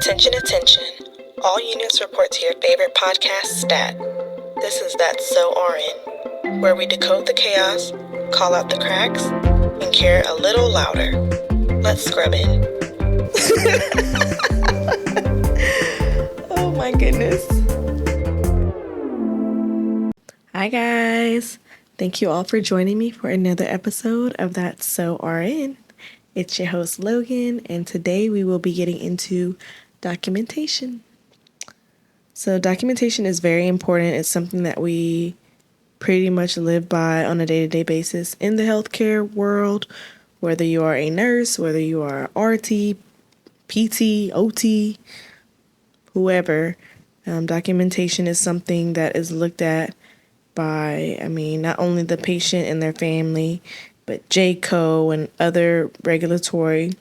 Attention, attention. All units report to your favorite podcast stat. This is That's So RN, where we decode the chaos, call out the cracks, and care a little louder. Let's scrub in. Oh my goodness. Hi guys. Thank you all for joining me for another episode of That's So RN. It's your host Logan, and today we will be getting into documentation. So documentation is very important. It's something that we pretty much live by on a day-to-day basis in the healthcare world, whether you are a nurse, whether you are RT, PT, OT, whoever. Documentation is something that is looked at by, not only the patient and their family, but JCO and other regulatory,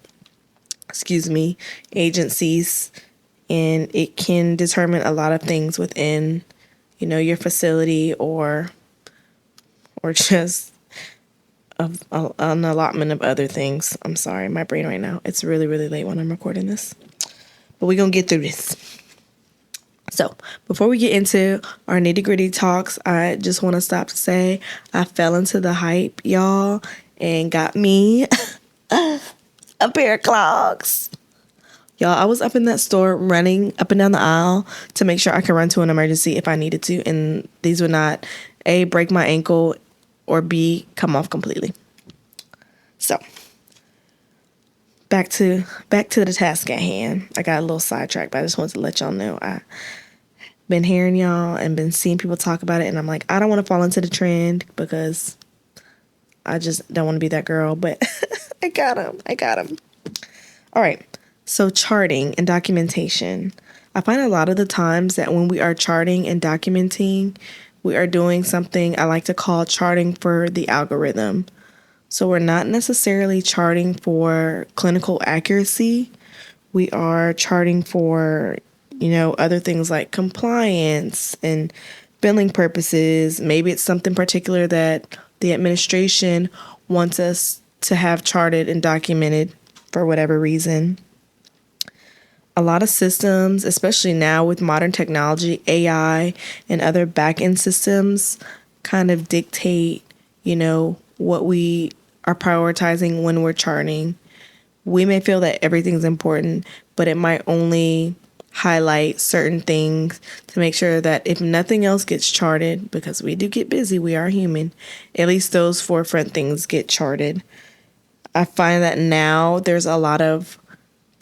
agencies, and it can determine a lot of things within, your facility or just an allotment of other things. I'm sorry, my brain right now. It's really, really late when I'm recording this, but we're gonna get through this. So before we get into our nitty-gritty talks, I just want to stop to say I fell into the hype, y'all, and got me a pair of clogs. Y'all, I was up in that store running up and down the aisle to make sure I could run to an emergency if I needed to, and these would not, A, break my ankle, or B, come off completely. So back to the task at hand. I got a little sidetracked, but I just wanted to let y'all know I've been hearing y'all and been seeing people talk about it, and I'm like, I don't want to fall into the trend because I just don't want to be that girl, but I got him. All right, so charting and documentation. I find a lot of the times that when we are charting and documenting, we are doing something I like to call charting for the algorithm. So we're not necessarily charting for clinical accuracy. We are charting for, other things like compliance and billing purposes. Maybe it's something particular that the administration wants us to have charted and documented for whatever reason. A lot of systems, especially now with modern technology, AI, and other back-end systems kind of dictate, what we are prioritizing when we're charting. We may feel that everything's important, but it might only highlight certain things to make sure that if nothing else gets charted, because we do get busy, we are human, at least those forefront things get charted. I find that now there's a lot of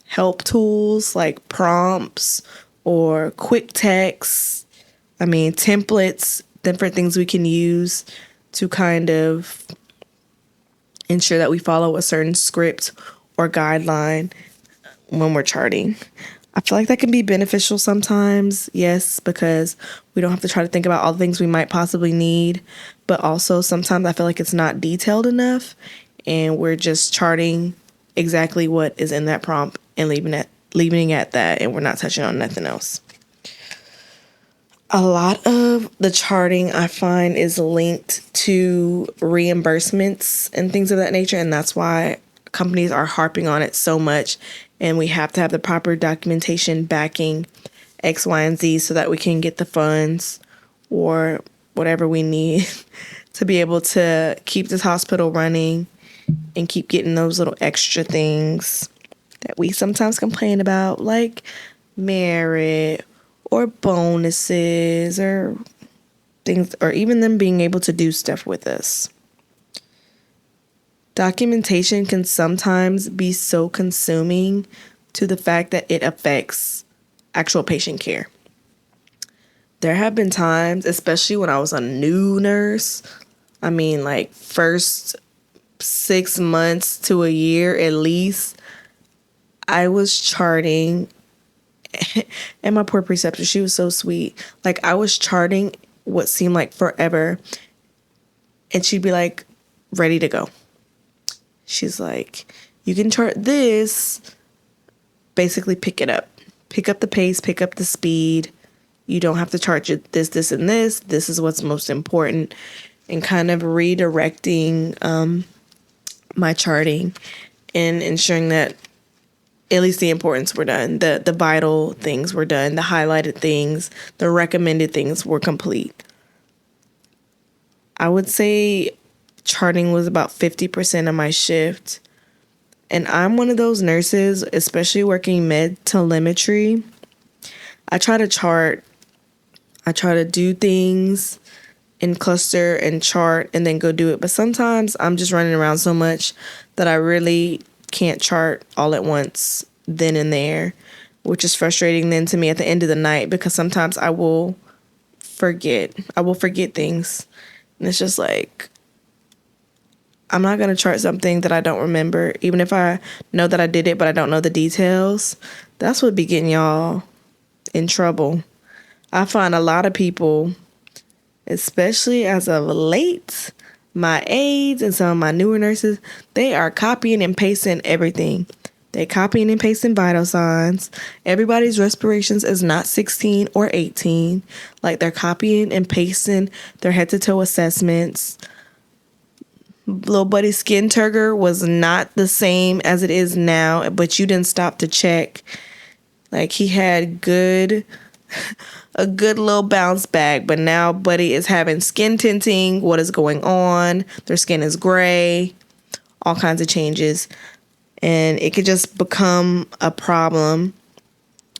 help tools like prompts or quick text, templates, different things we can use to kind of ensure that we follow a certain script or guideline when we're charting. I feel like that can be beneficial sometimes, yes, because we don't have to try to think about all the things we might possibly need, but also sometimes I feel like it's not detailed enough and we're just charting exactly what is in that prompt and leaving it at that, and we're not touching on nothing else. A lot of the charting I find is linked to reimbursements and things of that nature, and that's why companies are harping on it so much, and we have to have the proper documentation backing X, Y, and Z so that we can get the funds or whatever we need to be able to keep this hospital running and keep getting those little extra things that we sometimes complain about, like merit or bonuses or things, or even them being able to do stuff with us. Documentation can sometimes be so consuming to the fact that it affects actual patient care. There have been times, especially when I was a new nurse, first 6 months to a year at least, I was charting, and my poor preceptor, she was so sweet. Like, I was charting what seemed like forever, and she'd be like, ready to go. She's like, you can chart this, basically pick it up. Pick up the pace, pick up the speed. You don't have to chart this, this, and this. This is what's most important. And kind of redirecting my charting and ensuring that at least the importance were done. The vital things were done. The highlighted things, the recommended things were complete. I would say charting was about 50% of my shift. And I'm one of those nurses, especially working med telemetry. I try to chart. I try to do things in cluster and chart and then go do it. But sometimes I'm just running around so much that I really can't chart all at once then and there, which is frustrating then to me at the end of the night because sometimes I will forget. I will forget things. And it's just like, I'm not going to chart something that I don't remember, even if I know that I did it, but I don't know the details. That's what be getting y'all in trouble. I find a lot of people, especially as of late, my aides and some of my newer nurses, they are copying and pasting everything. They copying and pasting vital signs. Everybody's respirations is not 16 or 18. Like they're copying and pasting their head to toe assessments. Little buddy's skin turgor was not the same as it is now, but you didn't stop to check. Like he had a good little bounce back, but now buddy is having skin tinting. What is going on? Their skin is gray, all kinds of changes. And it could just become a problem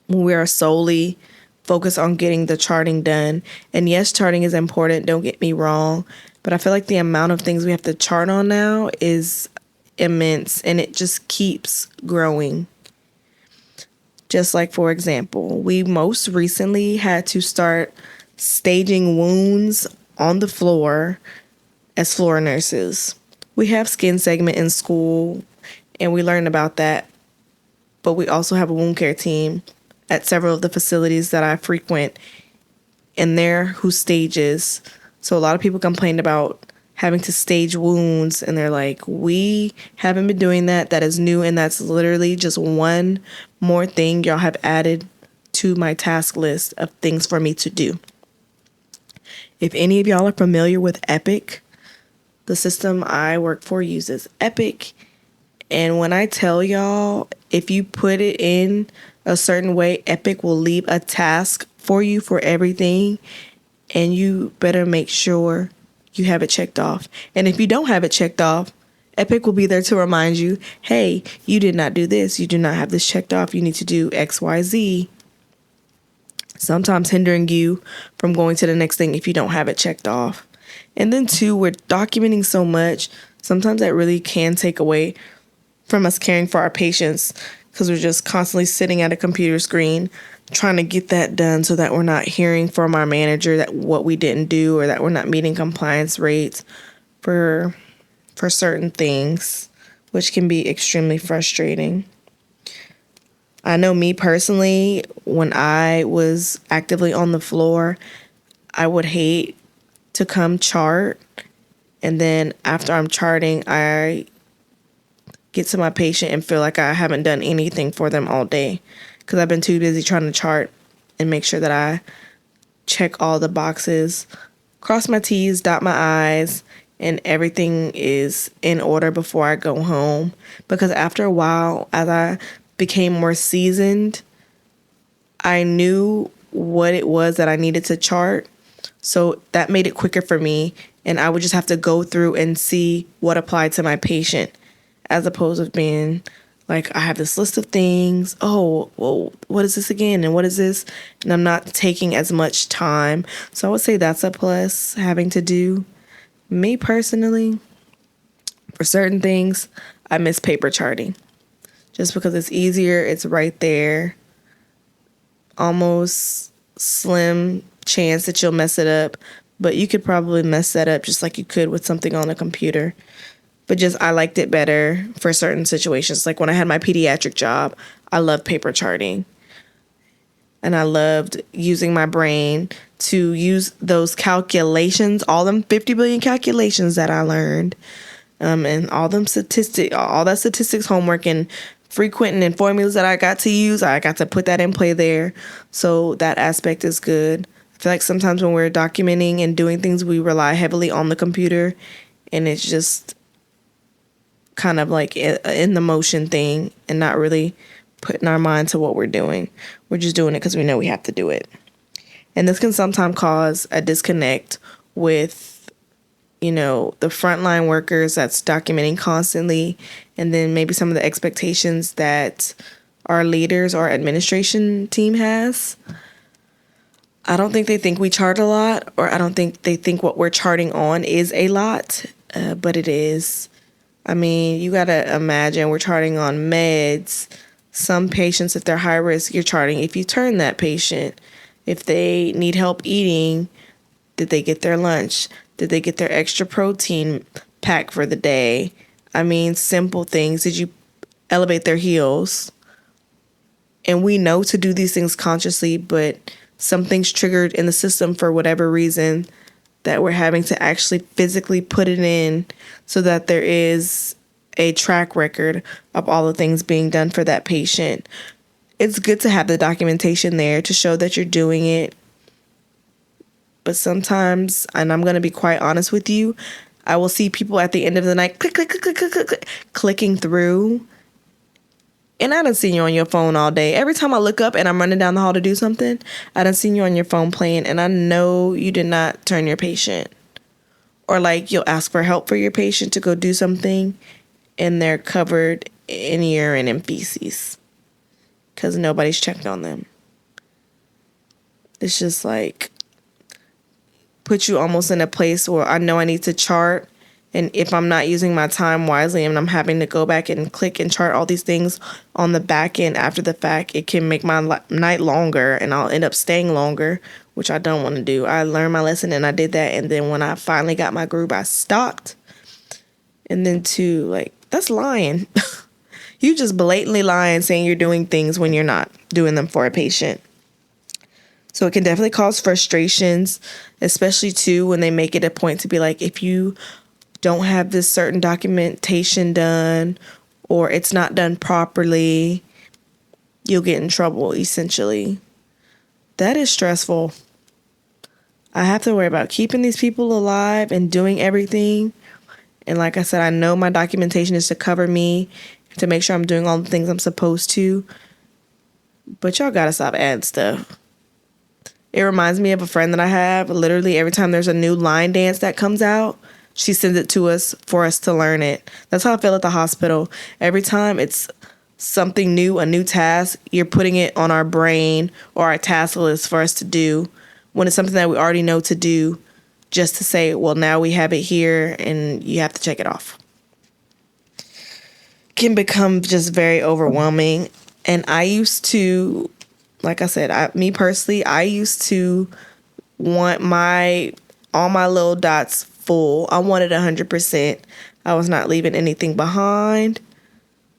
when we are solely focused on getting the charting done. And yes, charting is important, don't get me wrong. But I feel like the amount of things we have to chart on now is immense and it just keeps growing. Just like, for example, we most recently had to start staging wounds on the floor as floor nurses. We have skin segment in school and we learn about that. But we also have a wound care team at several of the facilities that I frequent and they're who stages. So a lot of people complained about having to stage wounds and they're like, we haven't been doing that. That is new and that's literally just one more thing y'all have added to my task list of things for me to do. If any of y'all are familiar with Epic, the system I work for uses Epic. And when I tell y'all, if you put it in a certain way, Epic will leave a task for you for everything. And you better make sure you have it checked off. And if you don't have it checked off, Epic will be there to remind you, hey, you did not do this. You do not have this checked off. You need to do X, Y, Z. Sometimes hindering you from going to the next thing if you don't have it checked off. And then two, we're documenting so much. Sometimes that really can take away from us caring for our patients because we're just constantly sitting at a computer screen trying to get that done so that we're not hearing from our manager that what we didn't do or that we're not meeting compliance rates for certain things, which can be extremely frustrating. I know me personally, when I was actively on the floor, I would hate to come chart. And then after I'm charting, I get to my patient and feel like I haven't done anything for them all day because I've been too busy trying to chart and make sure that I check all the boxes, cross my T's, dot my I's, and everything is in order before I go home. Because after a while, as I became more seasoned, I knew what it was that I needed to chart. So that made it quicker for me. And I would just have to go through and see what applied to my patient as opposed to being like, I have this list of things. Oh, well, what is this again? And what is this? And I'm not taking as much time. So I would say that's a plus having to do. Me personally, for certain things, I miss paper charting. Just because it's easier, it's right there. Almost slim chance that you'll mess it up. But you could probably mess that up just like you could with something on a computer. But just I liked it better for certain situations. Like when I had my pediatric job, I loved paper charting. And I loved using my brain to use those calculations, all them 50 billion calculations that I learned, and all that statistics homework and frequenting and formulas that I got to use. I got to put that in play there. So that aspect is good. I feel like sometimes when we're documenting and doing things, we rely heavily on the computer, and it's just kind of like in the motion thing and not really putting our mind to what we're doing. We're just doing it because we know we have to do it. And this can sometimes cause a disconnect with, the frontline workers that's documenting constantly, and then maybe some of the expectations that our leaders or administration team has. I don't think they think we chart a lot, or I don't think they think what we're charting on is a lot, but it is. I mean, you got to imagine we're charting on meds. Some patients, if they're high risk, you're charting if you turn that patient. If they need help eating, did they get their lunch? Did they get their extra protein pack for the day? I mean, simple things. Did you elevate their heels? And we know to do these things consciously, but something's triggered in the system for whatever reason that we're having to actually physically put it in so that there is a track record of all the things being done for that patient. It's good to have the documentation there to show that you're doing it. But sometimes, and I'm going to be quite honest with you, I will see people at the end of the night clicking through. And I done seen you on your phone all day. Every time I look up and I'm running down the hall to do something, I done seen you on your phone playing, and I know you did not turn your patient. Or like you'll ask for help for your patient to go do something, and they're covered in urine and feces because nobody's checked on them. It's just like put you almost in a place where I know I need to chart. And if I'm not using my time wisely and I'm having to go back and click and chart all these things on the back end after the fact, it can make my night longer and I'll end up staying longer, which I don't want to do. I learned my lesson and I did that. And then when I finally got my groove, I stopped. And then that's lying. You just blatantly lying, saying you're doing things when you're not doing them for a patient. So it can definitely cause frustrations, especially too when they make it a point to be like, if you don't have this certain documentation done or it's not done properly, you'll get in trouble, essentially. That is stressful. I have to worry about keeping these people alive and doing everything. And like I said, I know my documentation is to cover me, to make sure I'm doing all the things I'm supposed to. But y'all gotta stop adding stuff. It reminds me of a friend that I have. Literally every time there's a new line dance that comes out, she sends it to us for us to learn it. That's how I feel at the hospital. Every time it's something new, a new task, you're putting it on our brain or our task list for us to do when it's something that we already know to do, just to say, well, now we have it here and you have to check it off. Can become just very overwhelming. And I used to, like I said, me personally, I used to want all my little dots full. I wanted 100%. I was not leaving anything behind.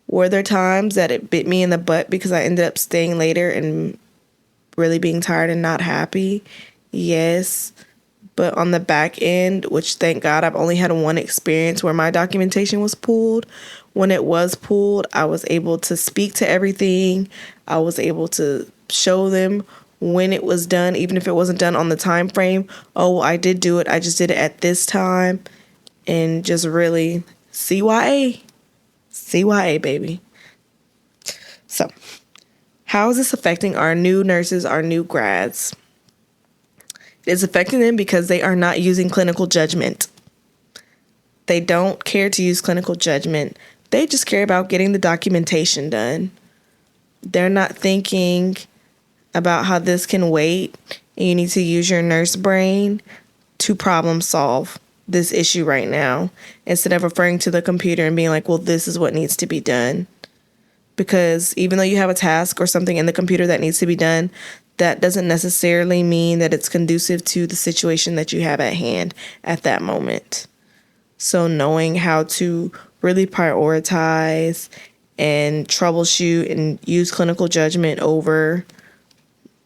Were there times that it bit me in the butt because I ended up staying later and really being tired and not happy? Yes. But on the back end, which thank God I've only had one experience where my documentation was pulled. When it was pulled, I was able to speak to everything. I was able to show them when it was done, even if it wasn't done on the time frame. Oh, I did do it. I just did it at this time. And just really CYA, baby. So, how is this affecting our new nurses, our new grads? It's affecting them because they are not using clinical judgment. They don't care to use clinical judgment. They just care about getting the documentation done. They're not thinking about how this can wait, and you need to use your nurse brain to problem solve this issue right now, instead of referring to the computer and being like, well, this is what needs to be done. Because even though you have a task or something in the computer that needs to be done, that doesn't necessarily mean that it's conducive to the situation that you have at hand at that moment. So knowing how to really prioritize and troubleshoot and use clinical judgment over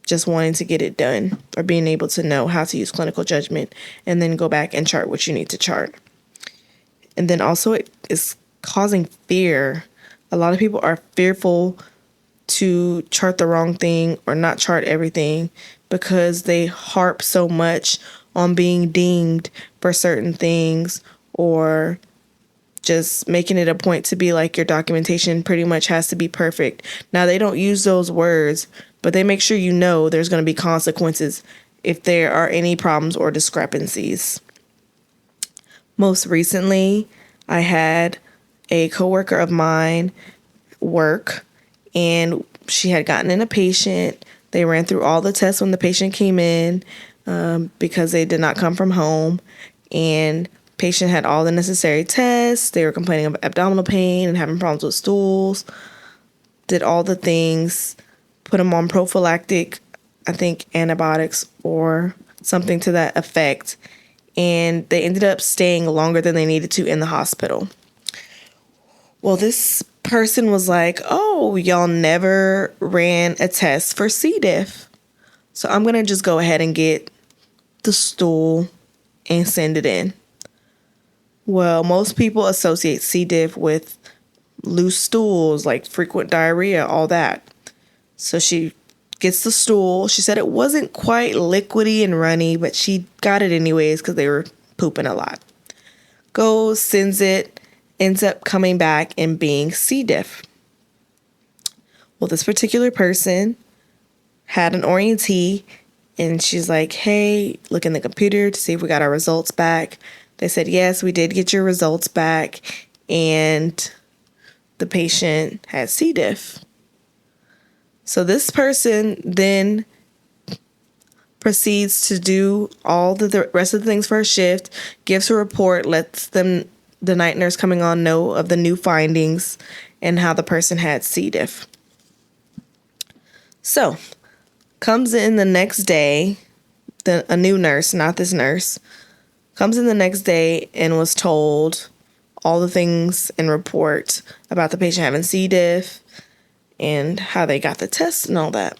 just wanting to get it done, or being able to know how to use clinical judgment and then go back and chart what you need to chart. And then also it is causing fear. A lot of people are fearful to chart the wrong thing or not chart everything because they harp so much on being dinged for certain things, or just making it a point to be like your documentation pretty much has to be perfect. Now, they don't use those words, but they make sure you know there's going to be consequences if there are any problems or discrepancies. Most recently, I had a coworker of mine work, and she had gotten in a patient. They ran through all the tests when the patient came in because they did not come from home, and patient had all the necessary tests. They were complaining of abdominal pain and having problems with stools. Did all the things, put them on prophylactic, I think antibiotics or something to that effect, and they ended up staying longer than they needed to in the hospital. Well, this person was like, oh, y'all never ran a test for C. diff. So I'm going to just go ahead and get the stool and send it in. Well, most people associate C. diff with loose stools, like frequent diarrhea, all that. So she gets the stool. She said it wasn't quite liquidy and runny, but she got it anyways because they were pooping a lot. Goes, sends it, ends up coming back and being C. diff. Well, this particular person had an orientee, and she's like, hey, look in the computer to see if we got our results back. They said, yes, we did get your results back, and the patient had C. diff. So this person then proceeds to do all the rest of the things for her shift, gives a report, lets them, the night nurse coming on, know of the new findings and how the person had C. diff. So, comes in the next day, a new nurse, not this nurse, comes in the next day and was told all the things and report about the patient having C. diff and how they got the test and all that.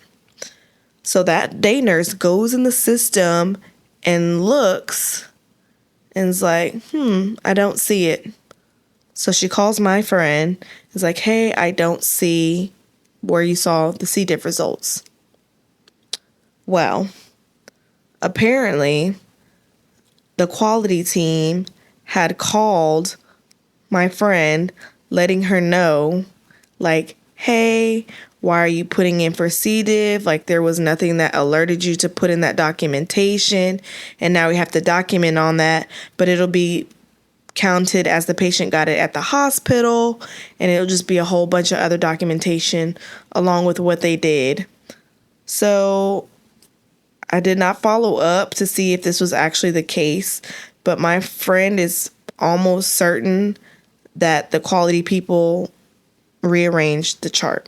So that day nurse goes in the system and looks and is like, I don't see it. So she calls my friend, is like, hey, I don't see where you saw the C. diff results. Well, apparently the quality team had called my friend letting her know, like, hey, why are you putting in for C. diff? Like, there was nothing that alerted you to put in that documentation, and now we have to document on that, but it'll be counted as the patient got it at the hospital, and it'll just be a whole bunch of other documentation along with what they did. So I did not follow up to see if this was actually the case, but my friend is almost certain that the quality people rearranged the chart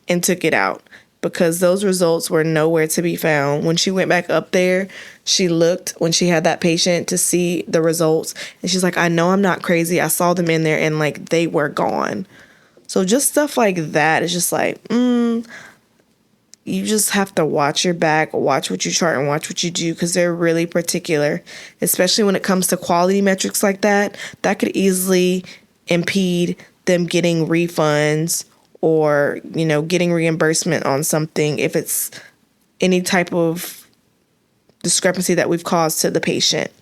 and took it out because those results were nowhere to be found. When she went back up there, she looked when she had that patient to see the results, and she's like, I know I'm not crazy. I saw them in there and like they were gone. So just stuff like that is just like, you just have to watch your back, watch what you chart, and watch what you do because they're really particular, especially when it comes to quality metrics like that. That could easily impede them getting refunds or, getting reimbursement on something if it's any type of discrepancy that we've caused to the patient.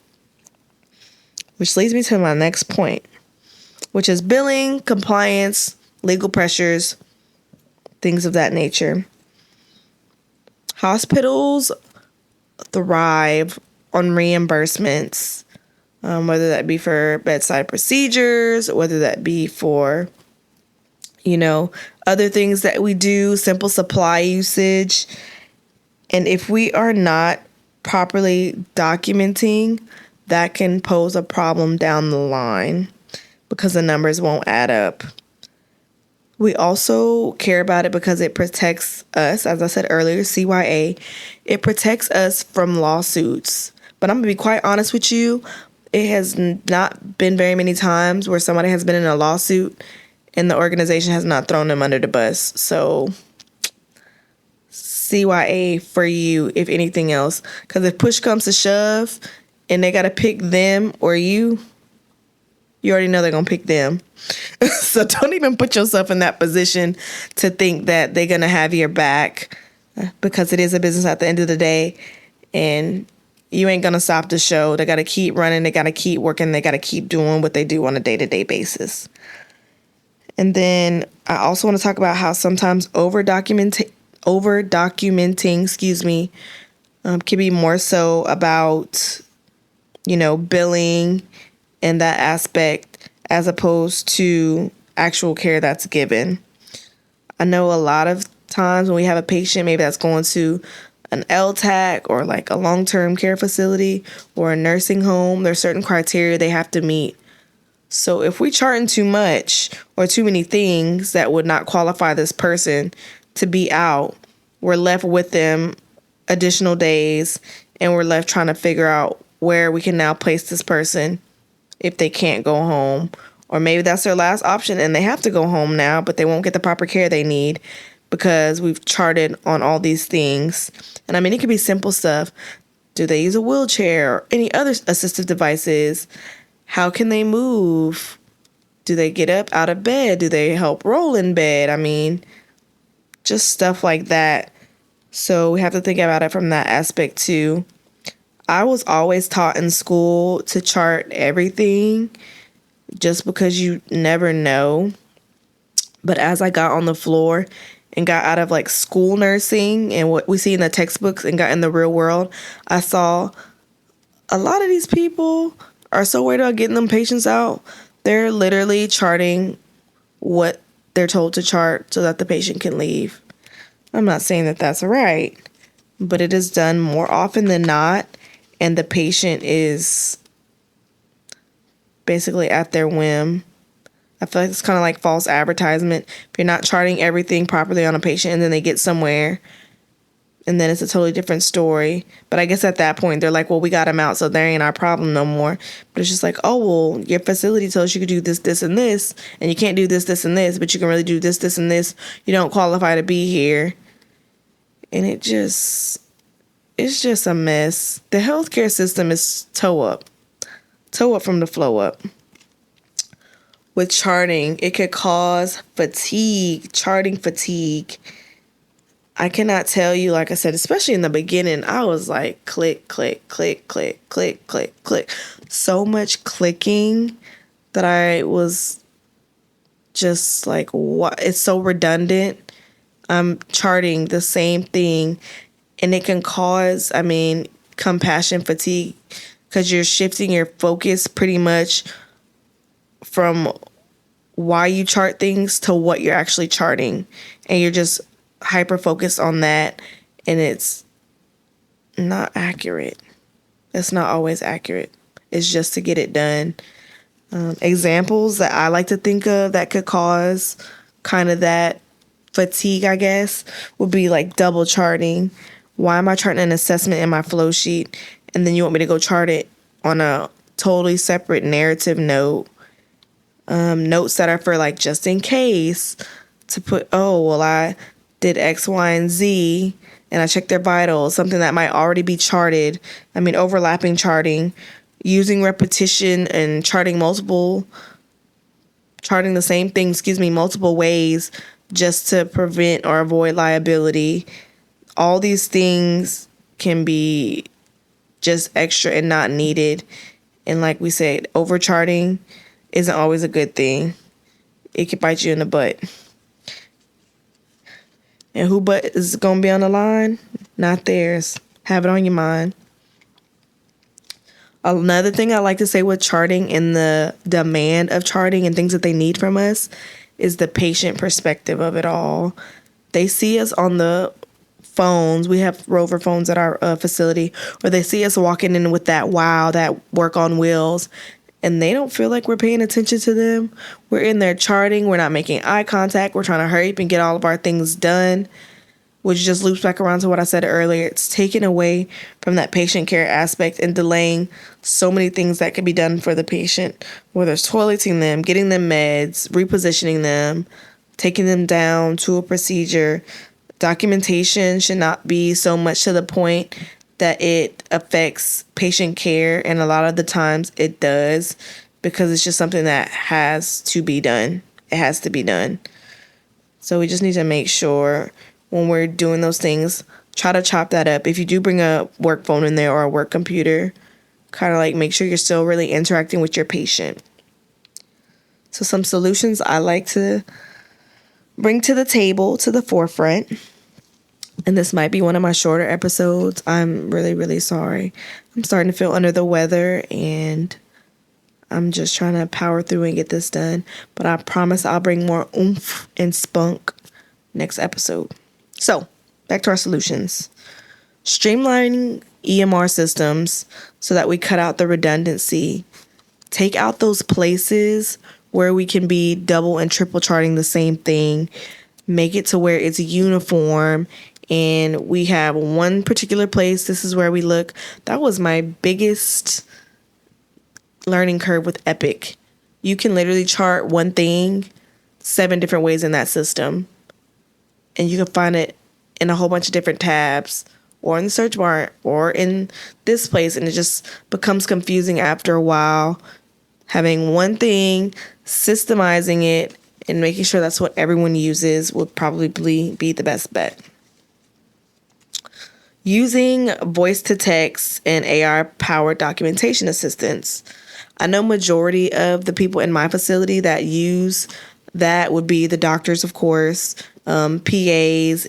Which leads me to my next point, which is billing, compliance, legal pressures, things of that nature. Hospitals thrive on reimbursements, whether that be for bedside procedures, whether that be for, other things that we do, simple supply usage. And if we are not properly documenting, that can pose a problem down the line because the numbers won't add up. We also care about it because it protects us, as I said earlier, CYA. It protects us from lawsuits. But I'm going to be quite honest with you. It has not been very many times where somebody has been in a lawsuit and the organization has not thrown them under the bus. So CYA for you, if anything else. Because if push comes to shove and they got to pick them or you already know they're going to pick them. So don't even put yourself in that position to think that they're going to have your back because it is a business at the end of the day. And, you ain't gonna stop the show. They gotta keep running, they gotta keep working, they gotta keep doing what they do on a day-to-day basis. And then I also want to talk about how sometimes over documenting, can be more so about, billing and that aspect as opposed to actual care that's given. I know a lot of times when we have a patient, maybe that's going to an LTAC or like a long-term care facility or a nursing home, there's certain criteria they have to meet. So if we charting too much or too many things that would not qualify this person to be out, we're left with them additional days and we're left trying to figure out where we can now place this person if they can't go home. Or maybe that's their last option and they have to go home now, but they won't get the proper care they need because we've charted on all these things. And I mean, it could be simple stuff. Do they use a wheelchair or any other assistive devices? How can they move? Do they get up out of bed? Do they help roll in bed? I mean, just stuff like that. So we have to think about it from that aspect too. I was always taught in school to chart everything just because you never know. But as I got on the floor and got out of like school nursing and what we see in the textbooks and got in the real world, I saw a lot of these people are so worried about getting them patients out. They're literally charting what they're told to chart so that the patient can leave. I'm not saying that that's right, but it is done more often than not, and the patient is basically at their whim. I feel like it's kind of like false advertisement. If you're not charting everything properly on a patient and then they get somewhere and then it's a totally different story. But I guess at that point they're like, well, we got him out, so there ain't our problem no more. But it's just like, oh, well, your facility tells you could do this, this, and this, and you can't do this, this, and this, but you can really do this, this, and this. You don't qualify to be here. And it's just a mess. The healthcare system is toe up from the flow up. With charting, it could cause fatigue, charting fatigue. I cannot tell you, like I said, especially in the beginning, I was like click, click, click, click, click, click, click. So much clicking that I was just like, what? It's so redundant. I'm charting the same thing and it can cause, compassion fatigue because you're shifting your focus pretty much from why you chart things to what you're actually charting. And you're just hyper focused on that and it's not accurate. It's not always accurate. It's just to get it done. Examples that I like to think of that could cause kind of that fatigue, I guess, would be like double charting. Why am I charting an assessment in my flow sheet and then you want me to go chart it on a totally separate narrative note? Notes that are for like just in case to put, I did X, Y, and Z and I checked their vitals, something that might already be charted. Overlapping charting, using repetition and charting the same thing, multiple ways just to prevent or avoid liability. All these things can be just extra and not needed. And like we said, overcharting isn't always a good thing. It can bite you in the butt. And who butt is going to be on the line? Not theirs. Have it on your mind. Another thing I like to say with charting and the demand of charting and things that they need from us is the patient perspective of it all. They see us on the phones. We have Rover phones at our facility, or they see us walking in with that work on wheels, and they don't feel like we're paying attention to them. We're in there charting. We're not making eye contact. We're trying to hurry up and get all of our things done, which just loops back around to what I said earlier. It's taken away from that patient care aspect and delaying so many things that could be done for the patient, whether it's toileting them, getting them meds, repositioning them, taking them down to a procedure. Documentation should not be so much to the point that it affects patient care, and a lot of the times it does because it's just something that has to be done. It has to be done. So we just need to make sure when we're doing those things, try to chop that up. If you do bring a work phone in there or a work computer, kind of like make sure you're still really interacting with your patient. So some solutions I like to bring to the table, to the forefront. And this might be one of my shorter episodes. I'm really, really sorry. I'm starting to feel under the weather and I'm just trying to power through and get this done. But I promise I'll bring more oomph and spunk next episode. So, back to our solutions. Streamlining EMR systems so that we cut out the redundancy. Take out those places where we can be double and triple charting the same thing. Make it to where it's uniform and we have one particular place. This is where we look. That was my biggest learning curve with Epic. You can literally chart one thing 7 different ways in that system. And you can find it in a whole bunch of different tabs or in the search bar or in this place. And it just becomes confusing after a while. Having one thing, systemizing it, and making sure that's what everyone uses would probably be the best bet. Using voice to text and AI-powered documentation assistance. I know majority of the people in my facility that use that would be the doctors, of course, PAs,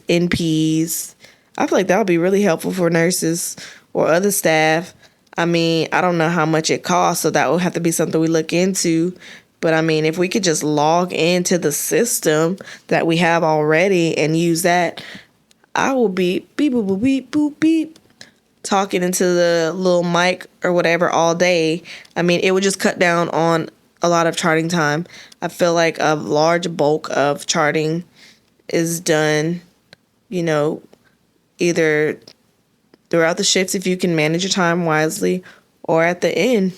NPs. I feel like that would be really helpful for nurses or other staff. I mean, I don't know how much it costs, so that would have to be something we look into. But I mean, if we could just log into the system that we have already and use that, I will be beep, boop, boop, beep, boop, beep, talking into the little mic or whatever all day. I mean, it would just cut down on a lot of charting time. I feel like a large bulk of charting is done, either throughout the shifts if you can manage your time wisely or at the end.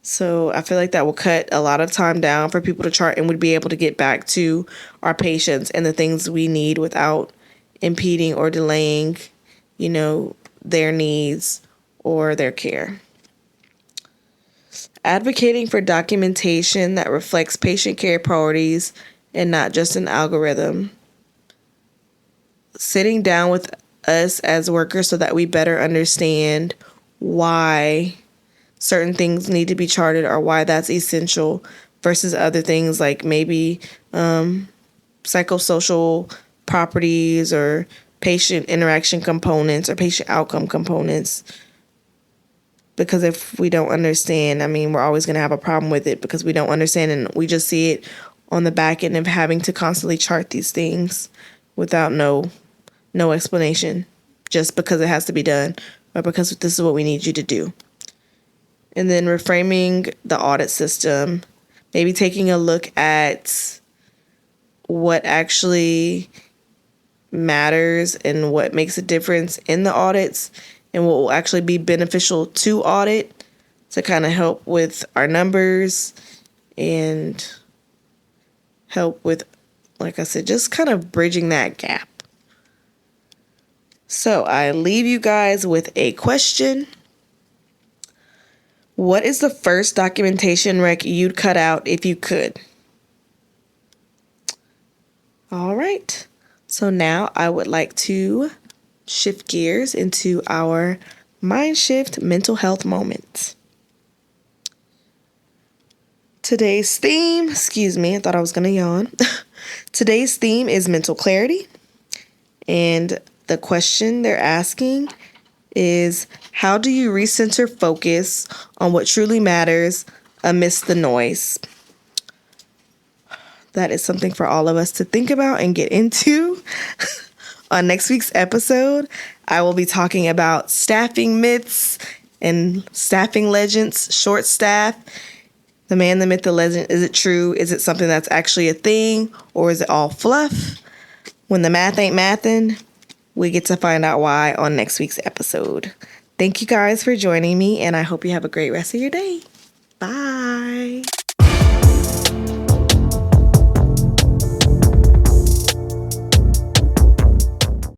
So I feel like that will cut a lot of time down for people to chart and would be able to get back to our patients and the things we need without impeding or delaying, their needs or their care. Advocating for documentation that reflects patient care priorities and not just an algorithm. Sitting down with us as workers so that we better understand why certain things need to be charted or why that's essential versus other things like maybe psychosocial properties or patient interaction components or patient outcome components. Because if we don't understand, I mean, we're always going to have a problem with it because we don't understand and we just see it on the back end of having to constantly chart these things without no explanation, just because it has to be done or because this is what we need you to do. And then reframing the audit system, maybe taking a look at what actually matters and what makes a difference in the audits and what will actually be beneficial to audit to kind of help with our numbers and help with, like I said, just kind of bridging that gap. So I leave you guys with a question. What is the first documentation rec you'd cut out if you could? All right. So now I would like to shift gears into our mind shift mental health moment. Today's theme, I thought I was going to yawn. Today's theme is mental clarity. And the question they're asking is, how do you recenter focus on what truly matters amidst the noise? That is something for all of us to think about and get into. On next week's episode, I will be talking about staffing myths and staffing legends, short staff. The man, the myth, the legend. Is it true? Is it something that's actually a thing? Or is it all fluff? When the math ain't mathin', we get to find out why on next week's episode. Thank you guys for joining me, and I hope you have a great rest of your day. Bye.